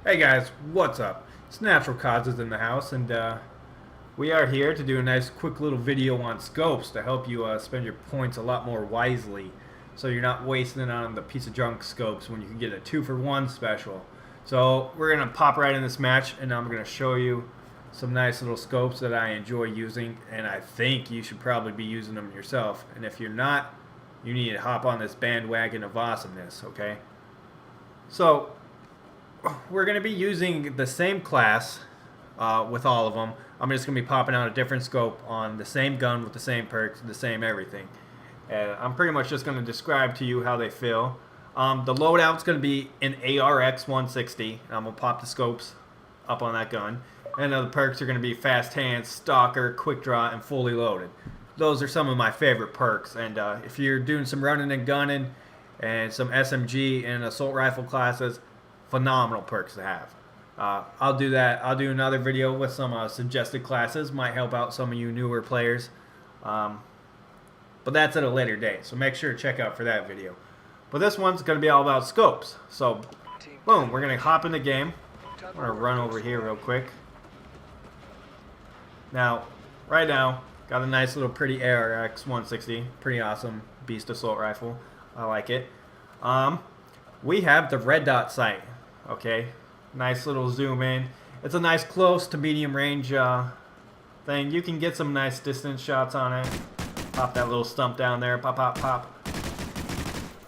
Hey guys, what's up? It's Natural Causes in the house, and we are here to do a nice quick little video on scopes to help you spend your points a lot more wisely so you're not wasting it on the piece of junk scopes when you can get a 2-for-1 special. So we're going to pop right in this match, and I'm going to show you some nice little scopes that I enjoy using, and I think you should probably be using them yourself. And if you're not, you need to hop on this bandwagon of awesomeness, okay? So we're going to be using the same class with all of them. I'm just going to be popping out a different scope on the same gun with the same perks, the same everything. And I'm pretty much just going to describe to you how they feel. The loadout's going to be an ARX 160. And I'm going to pop the scopes up on that gun. And the perks are going to be Fast Hands, Stalker, Quick Draw, and Fully Loaded. Those are some of my favorite perks. And if you're doing some running and gunning and some SMG and assault rifle classes, phenomenal perks to have. I'll do that. I'll do another video with some suggested classes. Might help out some of you newer players. But that's at a later date, so make sure to check out for that video. But this one's going to be all about scopes. So, boom, we're going to hop in the game. I'm going to run over here real quick. Now, right now, got a nice little pretty ARX 160. Pretty awesome beast assault rifle. I like it. We have the red dot sight. Okay, nice little zoom in. It's a nice close to medium range thing. You can get some nice distance shots on it. Pop that little stump down there. Pop, pop, pop.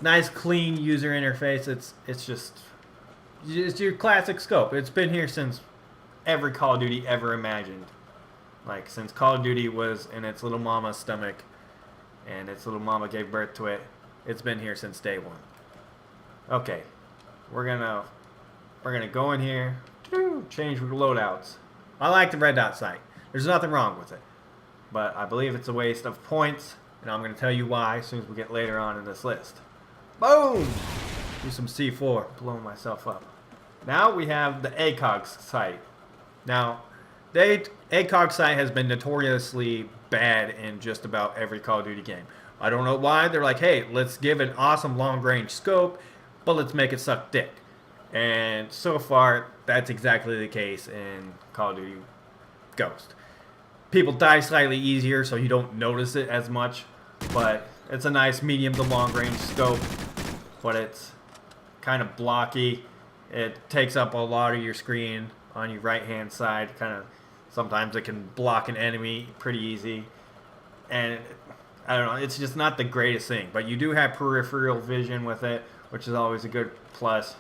Nice clean user interface. It's your classic scope. It's been here since every Call of Duty ever imagined. Like since Call of Duty was in its little mama's stomach and its little mama gave birth to it. It's been here since day one. Okay, we're gonna go in here, change loadouts. I like the red dot sight. There's nothing wrong with it. But I believe it's a waste of points, and I'm going to tell you why as soon as we get later on in this list. Boom! Do some C4, blowing myself up. Now we have the ACOG sight. Now, the ACOG sight has been notoriously bad in just about every Call of Duty game. I don't know why. They're like, hey, let's give an awesome long-range scope, but let's make it suck dick. And so far, that's exactly the case in Call of Duty Ghost. People die slightly easier, so you don't notice it as much. But it's a nice medium to long range scope. But it's kind of blocky. It takes up a lot of your screen on your right hand side. Sometimes it can block an enemy pretty easy. And I don't know, it's just not the greatest thing. But you do have peripheral vision with it, which is always a good plus.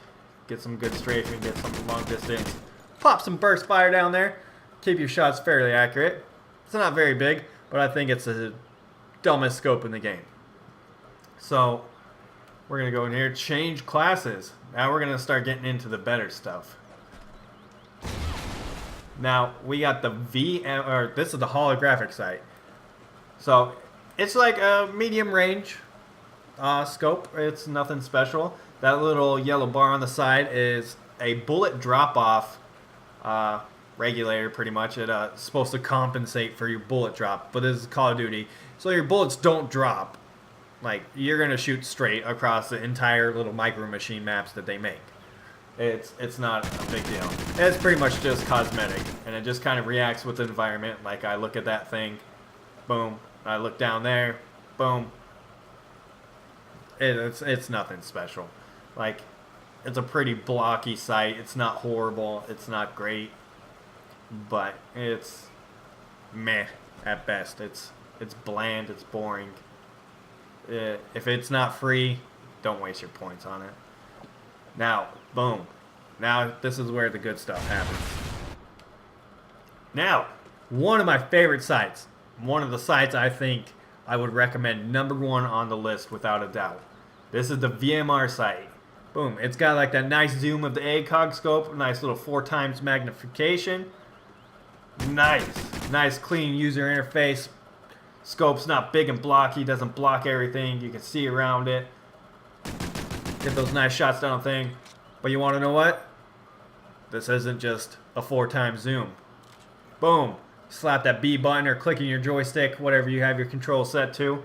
Get some good strafing, get some long distance. Pop some burst fire down there. Keep your shots fairly accurate. It's not very big, but I think it's the dumbest scope in the game. So, we're going to go in here, change classes. Now we're going to start getting into the better stuff. Now, we got the this is the holographic sight. So, it's like a medium range scope. It's nothing special. That little yellow bar on the side is a bullet drop-off regulator, pretty much. It's supposed to compensate for your bullet drop, but this is Call of Duty, so your bullets don't drop. Like, you're going to shoot straight across the entire little micro machine maps that they make. It's not a big deal. It's pretty much just cosmetic, and it just kind of reacts with the environment. Like, I look at that thing, boom. I look down there, boom. It's nothing special. Like, it's a pretty blocky sight. It's not horrible. It's not great. But it's meh at best. It's bland. It's boring. If it's not free, don't waste your points on it. Now, boom. Now, this is where the good stuff happens. Now, one of my favorite sights. One of the sights I think I would recommend #1 on the list without a doubt. This is the VMR sight. Boom. It's got like that nice zoom of the ACOG scope. Nice little 4x magnification. Nice clean user interface. Scope's not big and blocky. Doesn't block everything. You can see around it. Get those nice shots down the thing. But you want to know what? This isn't just a 4x zoom. Boom. Slap that B button or clicking your joystick, whatever you have your control set to.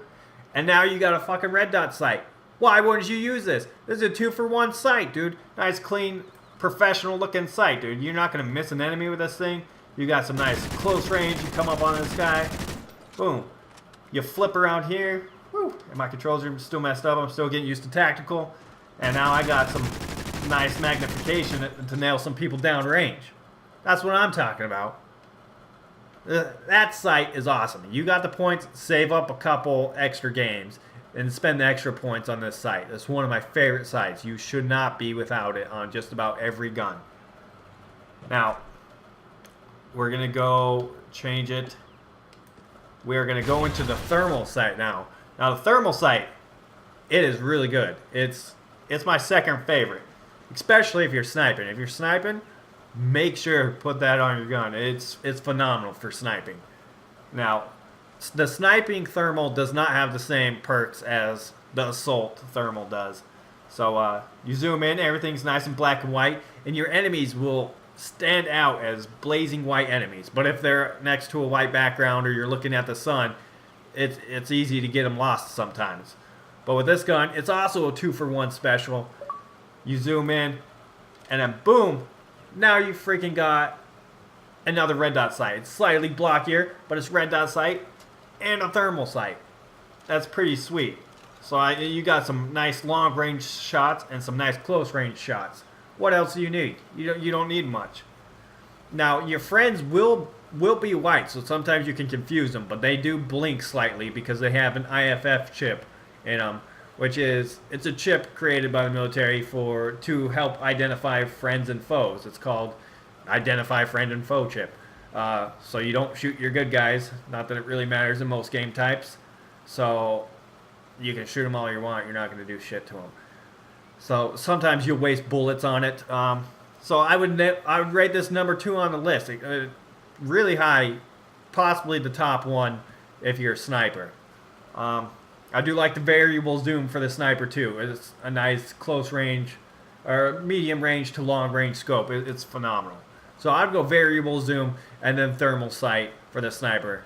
And now you got a fucking red dot sight. Why wouldn't you use this? This is a 2-for-1 sight, dude. Nice clean professional looking sight, dude. You're not going to miss an enemy with this thing. You got some nice close range. You come up on this guy. Boom. You flip around here. Woo. And my controls are still messed up. I'm still getting used to tactical. And now I got some nice magnification to nail some people down range. That's what I'm talking about. That sight is awesome. You got the points, save up a couple extra games and spend the extra points on this sight. It's one of my favorite sights. You should not be without it on just about every gun. Now, we're going to go change it. We are going to go into the thermal sight now. Now, the thermal sight, it is really good. It's my second favorite, especially if you're sniping. If you're sniping, make sure to put that on your gun. It's phenomenal for sniping. Now, the sniping thermal does not have the same perks as the assault thermal does. So you zoom in, everything's nice and black and white, and your enemies will stand out as blazing white enemies. But if they're next to a white background or you're looking at the sun, it's easy to get them lost sometimes. But with this gun, it's also a 2-for-1 special. You zoom in, and then boom, now you freaking got another red dot sight. It's slightly blockier, but it's red dot sight and a thermal sight. That's pretty sweet. So you got some nice long range shots and some nice close range shots. What else do you need? You don't need much. Now your friends will be white, so sometimes you can confuse them, but they do blink slightly because they have an IFF chip in them, it's a chip created by the military to help identify friends and foes. It's called Identify Friend and Foe chip. So you don't shoot your good guys. Not that it really matters in most game types. So you can shoot them all you want. You're not going to do shit to them. So sometimes you'll waste bullets on it. So I would rate this number 2 on the list. Really high, possibly the top one if you're a sniper. I do like the variable zoom for the sniper too. It's a nice close range or medium range to long range scope. It's phenomenal. So I'd go variable zoom and then thermal sight for the sniper,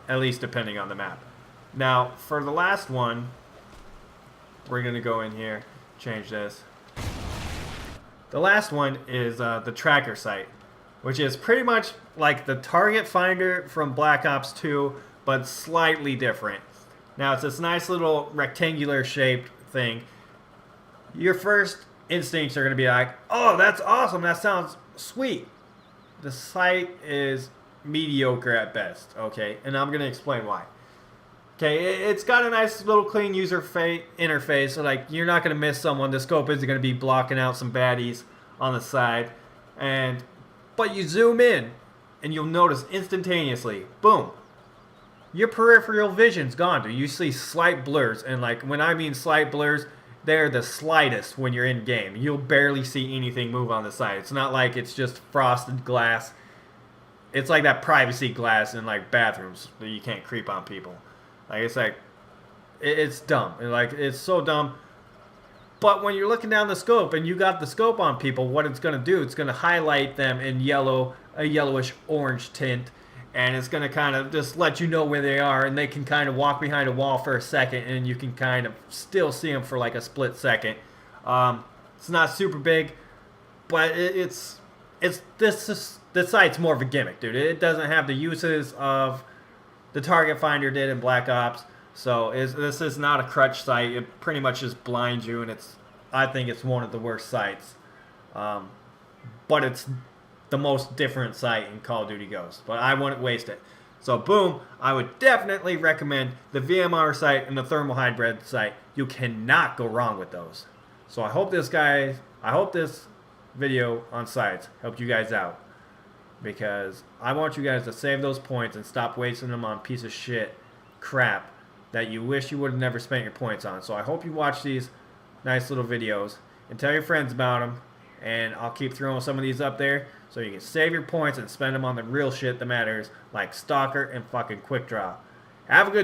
at least depending on the map. Now for the last one, we're going to go in here, change this. The last one is the tracker sight, which is pretty much like the target finder from Black Ops 2, but slightly different. Now it's this nice little rectangular shaped thing. Your first instincts are going to be like, oh, that's awesome, that sounds sweet. The sight is mediocre at best, okay? And I'm going to explain why. Okay, it's got a nice little clean user interface, so like you're not going to miss someone. The scope isn't going to be blocking out some baddies on the side. But you zoom in and you'll notice instantaneously, boom, your peripheral vision's gone, dude. You see slight blurs, and like when I mean slight blurs, they're the slightest when you're in game. You'll barely see anything move on the side. It's not like it's just frosted glass. It's like that privacy glass in like bathrooms that you can't creep on people. Like it's dumb. It's so dumb. But when you're looking down the scope and you got the scope on people, what it's gonna do, it's gonna highlight them in yellow, a yellowish orange tint. And it's going to kind of just let you know where they are, and they can kind of walk behind a wall for a second, and you can kind of still see them for like a split second. It's not super big, but this site's more of a gimmick, dude. It doesn't have the uses of the target finder did in Black Ops, so this is not a crutch site. It pretty much just blinds you, and I think it's one of the worst sites. But it's the most different sight in Call of Duty Ghosts, but I wouldn't waste it. So boom, I would definitely recommend the VMR sight and the thermal hybrid sight. You cannot go wrong with those. So I hope this video on sights helped you guys out, because I want you guys to save those points and stop wasting them on piece of shit crap that you wish you would have never spent your points on. So I hope you watch these nice little videos and tell your friends about them, and I'll keep throwing some of these up there so you can save your points and spend them on the real shit that matters, like Stalker and fucking Quick Draw. Have a good